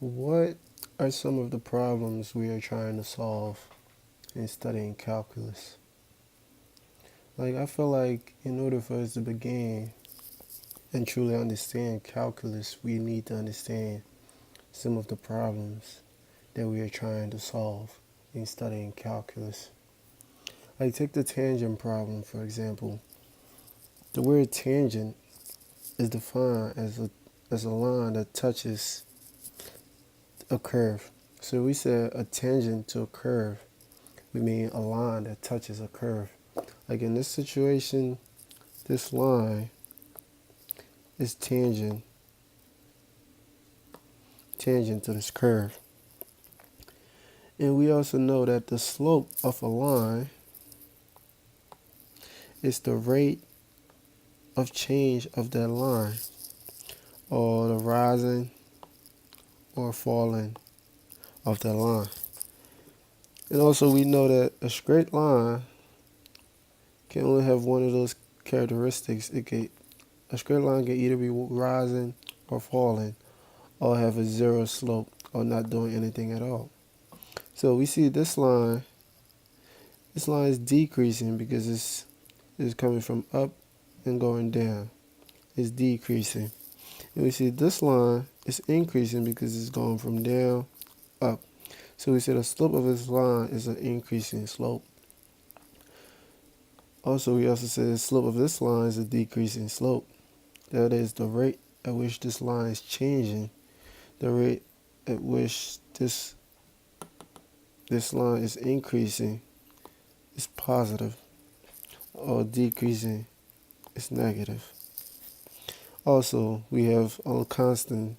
What are some of the problems we are trying to solve in studying calculus? I feel like in order for us to begin and truly understand calculus, we need to understand some of the problems that we are trying to solve in studying calculus. Take the tangent problem, for example. The word tangent is defined as a line that touches a curve. So we said a tangent to a curve, we mean a line that touches a curve. Like in this situation, this line is tangent to this curve. And we also know that the slope of a line is the rate of change of that line, or the rising or falling of that line. And also we know that a straight line can only have one of those characteristics. A straight line can either be rising or falling, or have a zero slope, or not doing anything at all. So we see this line is decreasing because it's coming from up and going down. It's decreasing. And we see this line is increasing because it's going from down up. So we say the slope of this line is an increasing slope. Also, we also say the slope of this line is a decreasing slope. That is the rate at which this line is changing. The rate at which this line is increasing is positive, or decreasing is negative. Also, we have on constant,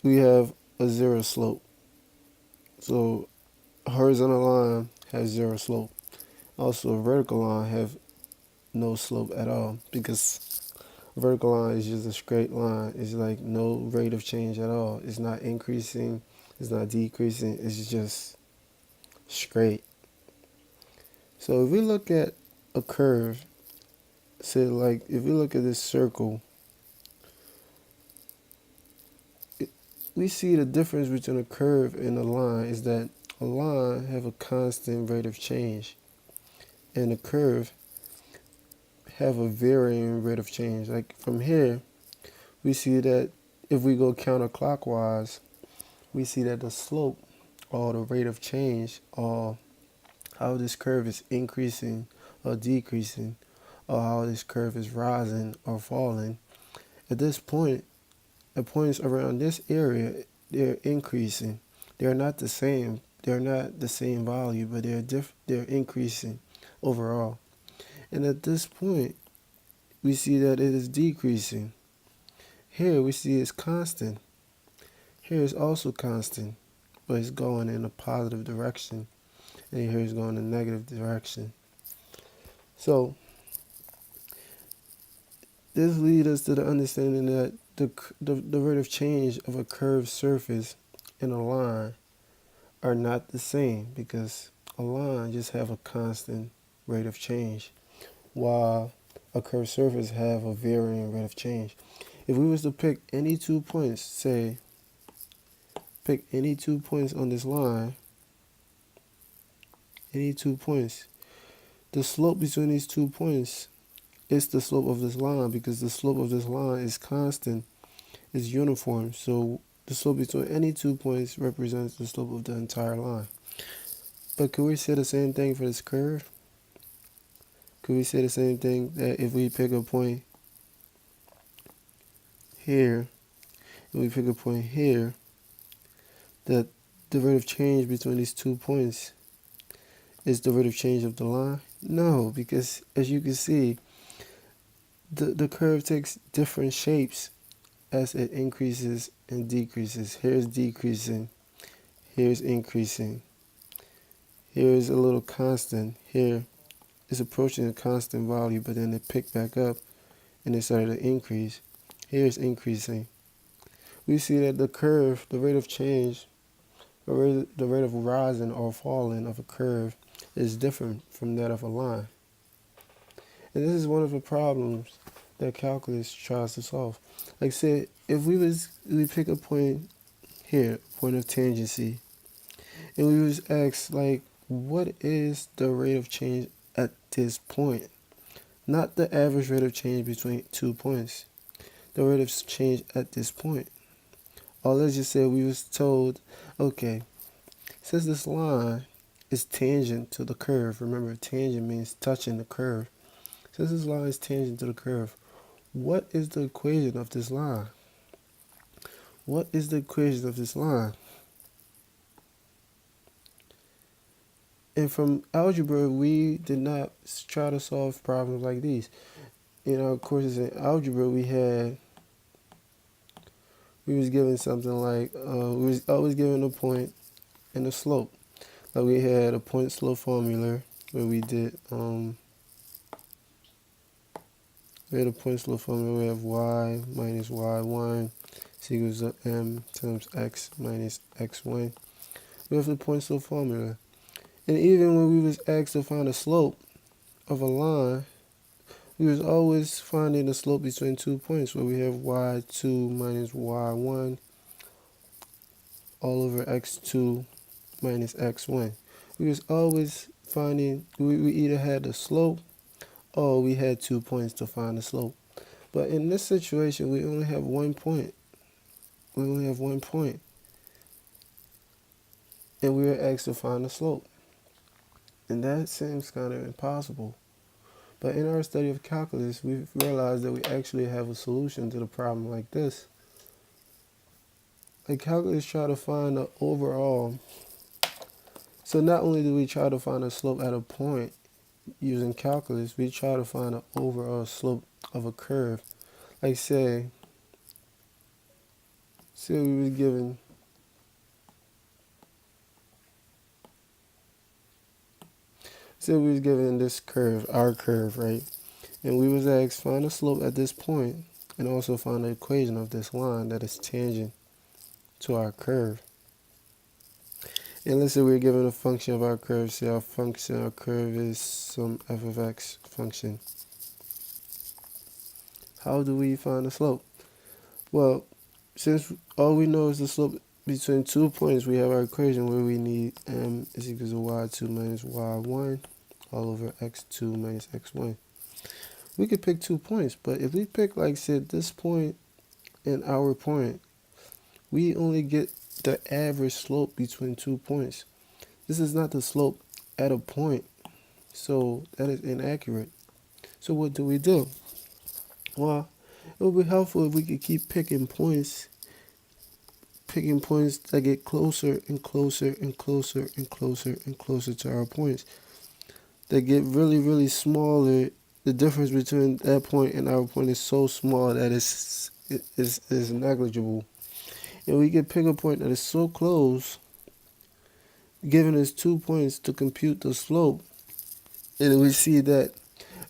we have a zero slope. So a horizontal line has zero slope. Also, a vertical line have no slope at all, because a vertical line is just a straight line. It's like no rate of change at all. It's not increasing, it's not decreasing, it's just straight. So if we look at a curve, say like if we look at this circle, we see the difference between a curve and a line is that a line have a constant rate of change, and a curve have a varying rate of change. Like from here, we see that if we go counterclockwise, we see that the slope, or the rate of change, or how this curve is increasing or decreasing, or how this curve is rising or falling. At this point, at points around this area, they're increasing. They're not the same. They're not the same value, but they're increasing overall. And at this point, we see that it is decreasing. Here we see it's constant. Here it's also constant, but it's going in a positive direction, and here it's going in a negative direction. So this leads us to the understanding that the rate of change of a curved surface and a line are not the same, because a line just have a constant rate of change, while a curved surface have a varying rate of change. If we was to pick any 2 points, say pick any 2 points on this line, any 2 points, the slope between these 2 points is the slope of this line, because the slope of this line is constant, is uniform. So the slope between any 2 points represents the slope of the entire line. But could we say the same thing for this curve? Could we say the same thing that if we pick a point here and we pick a point here, that the rate of change between these 2 points is the rate of change of the line? No, because as you can see, the curve takes different shapes as it increases and decreases. Here's decreasing, here's increasing, here's a little constant, here is approaching a constant value, but then it picked back up and it started to increase. Here's increasing. We see that the curve, the rate of change, the rate of rising or falling of a curve is different from that of a line. And this is one of the problems that calculus tries to solve. Like say, if we pick a point here, point of tangency. And we was asked, like, what is the rate of change at this point? Not the average rate of change between 2 points. The rate of change at this point. Or let's just say we was told, okay, since this line is tangent to the curve, remember tangent means touching the curve. Since this line is tangent to the curve, what is the equation of this line? What is the equation of this line? And from algebra, we did not try to solve problems like these. In our courses in algebra, we was given something like, we was always given a point and a slope. Like we had a point slope formula where we did, we had a point slope formula. We have y minus y1 is equals to m times x minus x1. We have the point slope formula. And even when we was asked to find a slope of a line, we was always finding the slope between 2 points where we have y2 minus y1 all over x2 minus x1. We was always finding, we either had the slope or we had 2 points to find the slope. But in this situation, we only have 1 point. We only have 1 point. And we were asked to find the slope. And that seems kind of impossible. But in our study of calculus, we've realized that we actually have a solution to the problem like this. Like calculus try to find the overall. So not only do we try to find a slope at a point using calculus, we try to find the overall slope of a curve. Like say we was given this curve, our curve, right? And we was asked find the slope at this point and also find the equation of this line that is tangent to our curve. And let's say we're given a function of our curve. Say our curve is some f of x function. How do we find the slope? Well, since all we know is the slope between 2 points, we have our equation where we need m is equal to y2 minus y1 all over x2 minus x1. We could pick 2 points, but if we pick, like, say, this point and our point, we only get the average slope between 2 points. This is not the slope at a point, so that is inaccurate. So what do we do? Well, it would be helpful if we could keep picking points that get closer and closer and closer and closer and closer to our points. That get really, really smaller. The difference between that point and our point is so small that it's negligible. And we can pick a point that is so close, giving us 2 points to compute the slope. And we see that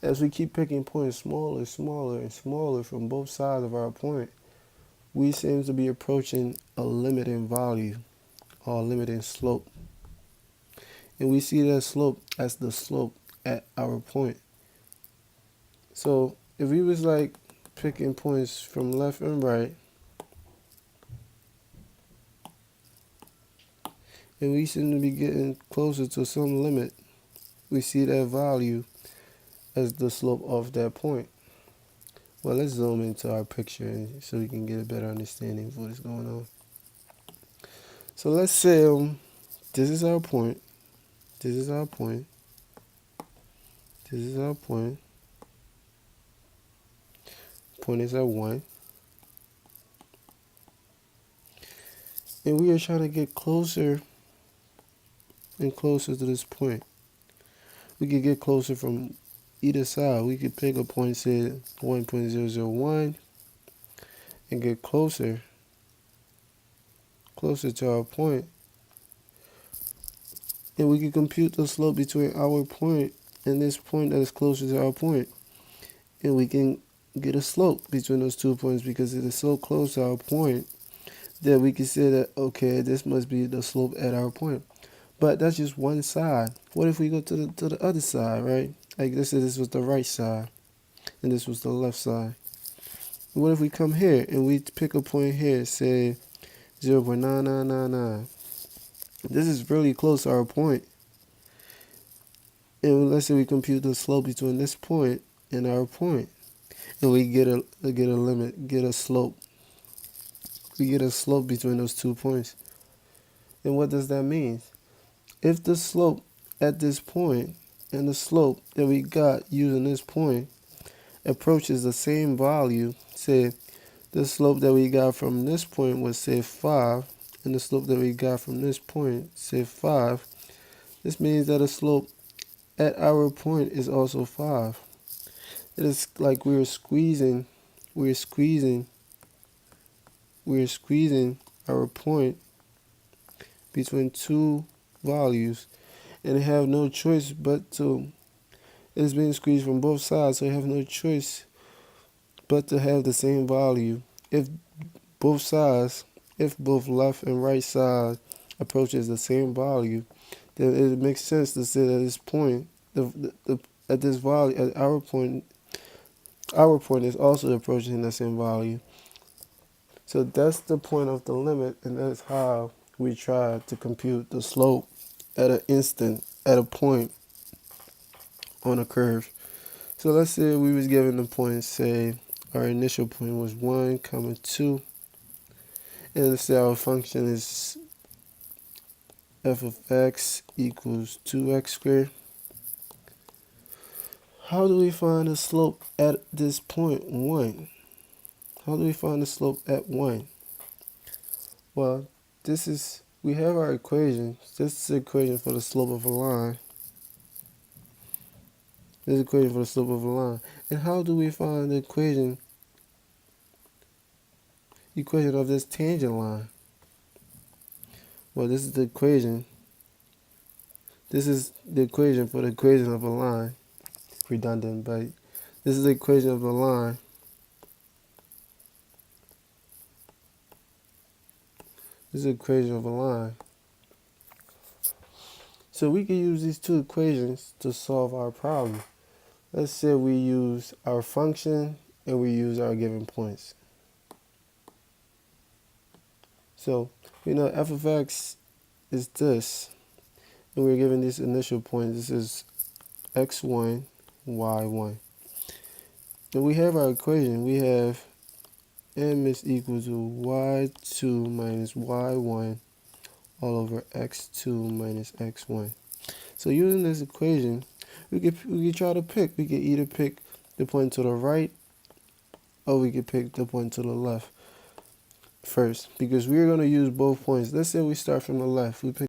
as we keep picking points smaller, smaller, and smaller from both sides of our point, we seem to be approaching a limiting value or a limiting slope. And we see that slope as the slope at our point. So if we was like picking points from left and right, and we seem to be getting closer to some limit, we see that value as the slope of that point. Well, let's zoom into our picture so we can get a better understanding of what is going on. So let's say this is our point, this is our point, this is our point. Point is at 1. And we are trying to get closer and closer to this point. We could get closer from either side. We could pick a point, say 1.001, and get closer to our point. And we can compute the slope between our point and this point that is closer to our point. And we can get a slope between those 2 points because it is so close to our point that we can say that, okay, this must be the slope at our point. But that's just one side. What if we go to the other side, right? Like this was the right side and this was the left side. What if we come here and we pick a point here, say 0.9999. This is really close to our point. And let's say we compute the slope between this point and our point, and we get a limit, get a slope. We get a slope between those 2 points. And what does that mean? If the slope at this point and the slope that we got using this point approaches the same value, say the slope that we got from this point was say 5, and the slope that we got from this point, say 5, this means that the slope at our point is also 5. It is like we're squeezing our point between 2 values, and have no choice but to, it is being squeezed from both sides, so you have no choice but to have the same value. If both left and right side approaches the same value, then it makes sense to say that this point, at this value, at our point is also approaching the same value. So that's the point of the limit, and that's how we try to compute the slope at a point on a curve. So let's say we was given the point, say our initial point was 1, 2, and let's say our function is f of x equals 2x squared. How do we find the slope at this point 1? How do we find the slope at 1? Well, we have our equation. This is the equation for the slope of a line. This is the equation for the slope of a line. And how do we find the equation of this tangent line? Well, this is the equation. This is the equation for the equation of a line. Redundant, but this is the equation of a line. This is the equation of a line. So we can use these two equations to solve our problem. Let's say we use our function and we use our given points. So we know f of x is this, and we're given this initial point. This is x1, y1. And we have our equation. We have m is equal to y2 minus y1 all over x2 minus x1. So using this equation, we could try to pick. We could either pick the point to the right, or we could pick the point to the left first, because we're going to use both points. Let's say we start from the left. We pick